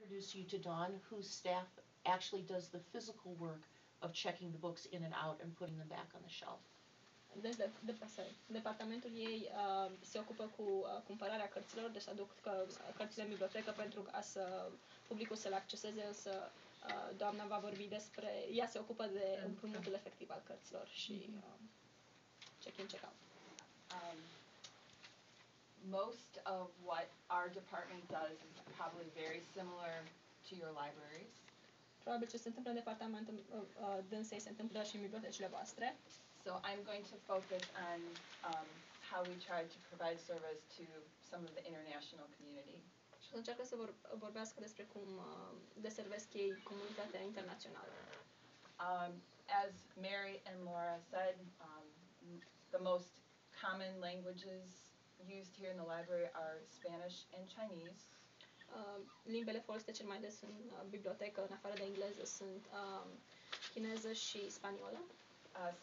introduce you to Dawn, whose staff actually does the physical work of checking the books in and out and putting them back on the shelf. Deci, departamentul ei se ocupă cu cumpărarea cărților, deci aduc cărțile în bibliotecă pentru ca publicul să le acceseze, însă doamna va vorbi despre, ea se ocupă de împrumutul efectiv al cărților și check-in, check-out. Most of what our department does is probably very similar to your libraries. Probabil ce se întâmplă în departamentul dânsei se întâmplă și în bibliotecile voastre. So I'm going to focus on how we try to provide service to some of the international community. Și încearcă să vorbească despre cum deservesc ei comunitatea internațională. As Mary and Laura said, the most common languages used here in the library are Spanish and Chinese. Limbele folosite cel mai des în bibliotecă, în afară de engleză, sunt chineză și spaniolă.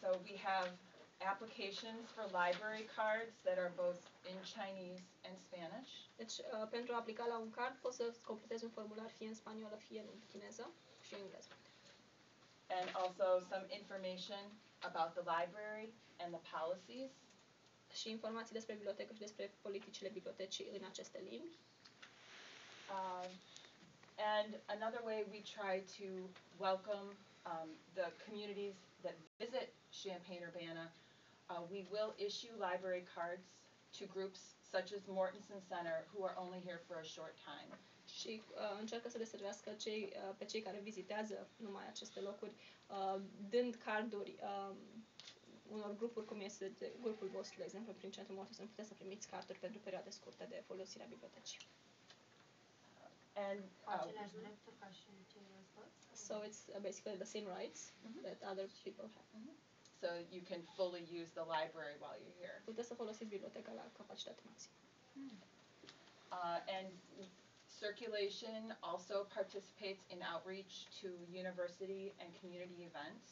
So we have applications for library cards that are both in Chinese and Spanish. Deci, pentru a aplica la un card, poți să completezi un formular fie în spaniolă, fie în chineză și în engleză. And also some information about the library and the policies. Și informații despre bibliotecă și despre politicile bibliotecii în aceste limbi. And another way we try to welcome the communities that visit Champaign-Urbana, we will issue library cards to groups such as Mortensen Center who are only here for a short time. Și încearcă să deservească pe cei care vizitează numai aceste locuri, dând carduri unor grupuri, cum este grupul vostru, de exemplu, prin Centrul Mortensen, puteți să primiți carduri pentru perioade scurte de folosire a bibliotecii. And so it's basically the same rights that other people have. So you can fully use the library while you're here. Puteți să folosiți biblioteca la capacitate maximă. And circulation also participates in outreach to university and community events.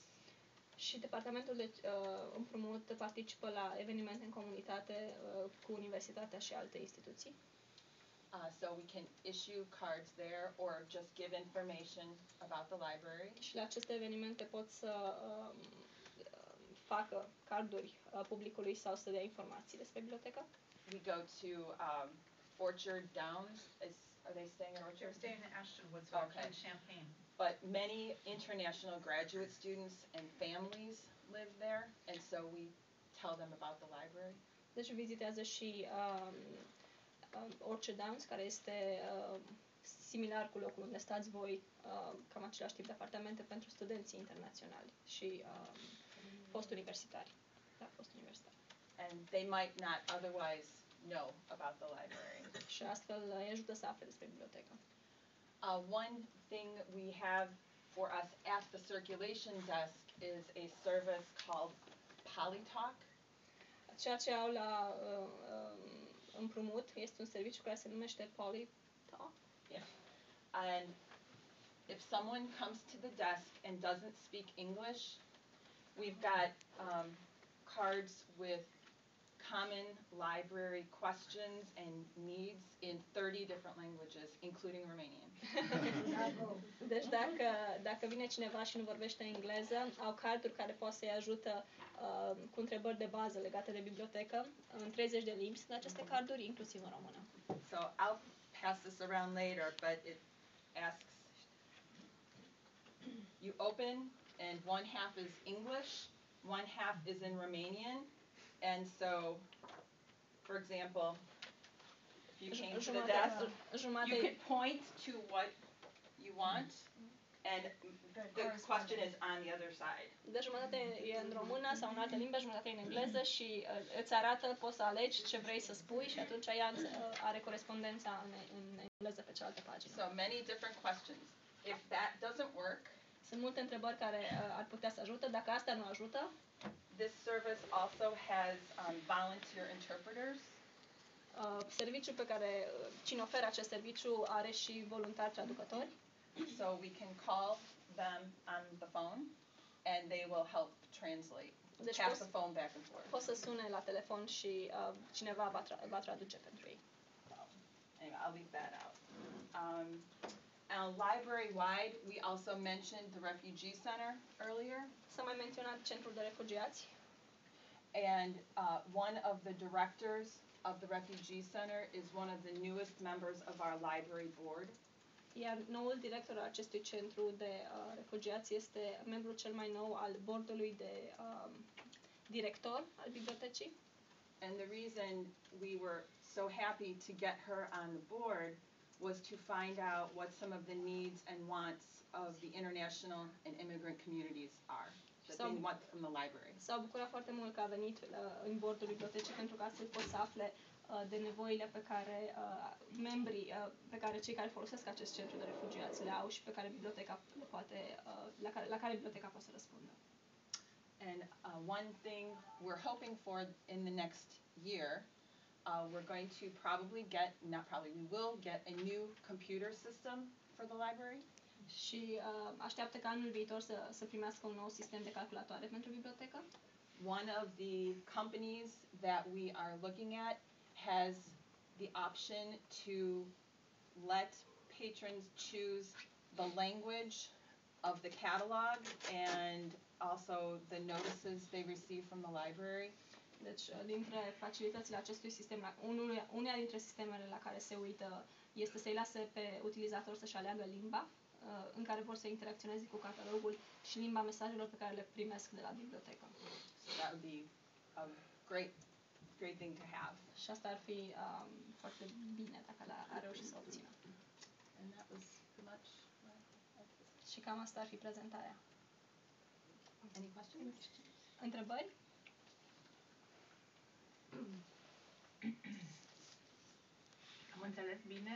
Și departamentul de împrumut participă la evenimente în comunitate cu universitatea și alte instituții. So we can issue cards there or just give information about the library. Și la aceste evenimente pot să facă carduri publicului sau să dea informații despre bibliotecă. We go to Orchard Downs. Are they staying in Orchard? They're staying in Ashton Woods in Champaign. But many international graduate students and families live there, and so we tell them about the library. Deci vizitează și Orchard Downs, care este similar cu locul unde stați voi, cam același tip de apartamente pentru studenții internaționali și post-universitari. Da, post-universitari. And they might not otherwise know about the library. Și astfel îi ajută să afle despre bibliotecă. One thing we have for us at the circulation desk is a service called Polytalk. Ceea ce au la împrumut este un serviciu care se numește Polytalk. Yeah. And if someone comes to the desk and doesn't speak English, we've got cards with common library questions and needs in 30 different languages, including Romanian. Deci dacă vine cineva și nu vorbește engleză, au carduri care pot să-i ajută cu întrebări de bază legate de bibliotecă. În 30 de limbi sunt aceste carduri, inclusiv în română. So I'll pass this around later, but it asks, you open and one half is English, one half is in Romanian. And so, for example, if you came to the desk, you could point to what you want, and the question is on the other side. De jumătate e în română sau în altă limbă, jumătate e în engleză și îți arată, poți să alegi ce vrei să spui și atunci ea are corespondența în engleză pe cealaltă pagină. So many different questions. If that doesn't work, sunt multe întrebări care ar putea să ajute. Dacă asta nu ajută, this service also has volunteer interpreters. Serviciul pe care cine oferă acest serviciu are și voluntari traducători. So we can call them on the phone and they will help translate. Deci pass the phone back and forth. Poți să sune la telefon și cineva va traduce pentru ei. So, anyway, I'll leave that out. Library-wide, we also mentioned the Refugee Center earlier. S-a mai menționat centrul de refugiați. And one of the directors of the Refugee Center is one of the newest members of our library board. Iar noul director al acestui centru de refugiați este membrul cel mai nou al bordului de director al bibliotecii. And the reason we were so happy to get her on the board was to find out what some of the needs and wants of the international and immigrant communities are that they want from the library. S-au bucurat foarte mult că a venit în bordul bibliotecii pentru că astfel pot să afle de nevoile pe care membrii, pe care cei care folosesc acest centru de refugiați le au și pe care biblioteca le poate, la care biblioteca poate să răspundă. And one thing we're hoping for in the next year, we're going to we will get a new computer system for the library. Și așteaptă ca anul viitor să primească un nou sistem de calculatoare pentru bibliotecă. One of the companies that we are looking at has the option to let patrons choose the language of the catalog and also the notices they receive from the library. Deci, dintre facilitățile acestui sistem, una dintre sistemele la care se uită este să-i lase pe utilizator să-și aleagă limba în care vor să interacționeze cu catalogul și limba mesajelor pe care le primesc de la bibliotecă. So that would be a great thing to have. Și asta ar fi foarte bine dacă ar reuși să obțină. And that was pretty much Și cam asta ar fi prezentarea. Any questions? Întrebări? Am înțeles bine,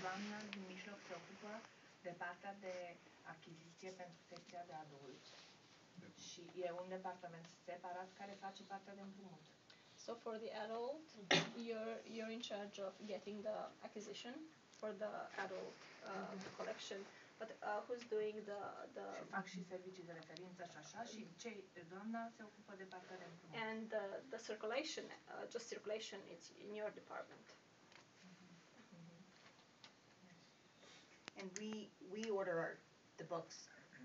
doamna din mijloc se ocupă de partea de achiziție pentru secția de adulți și e un departament separat care face partea de împrumut. So for the adult, you're in charge of getting the acquisition for the adult collection. But who's doing the Și fac și servicii de referință și așa și doamna se ocupă de partea de împrumut. and the circulation, just circulation, it's in your department. And we order the books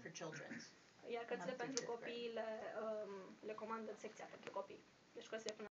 for children's. Iar cărțile Up to pentru fifth grade. copii le comandă secția pentru copii. Deci cărțile până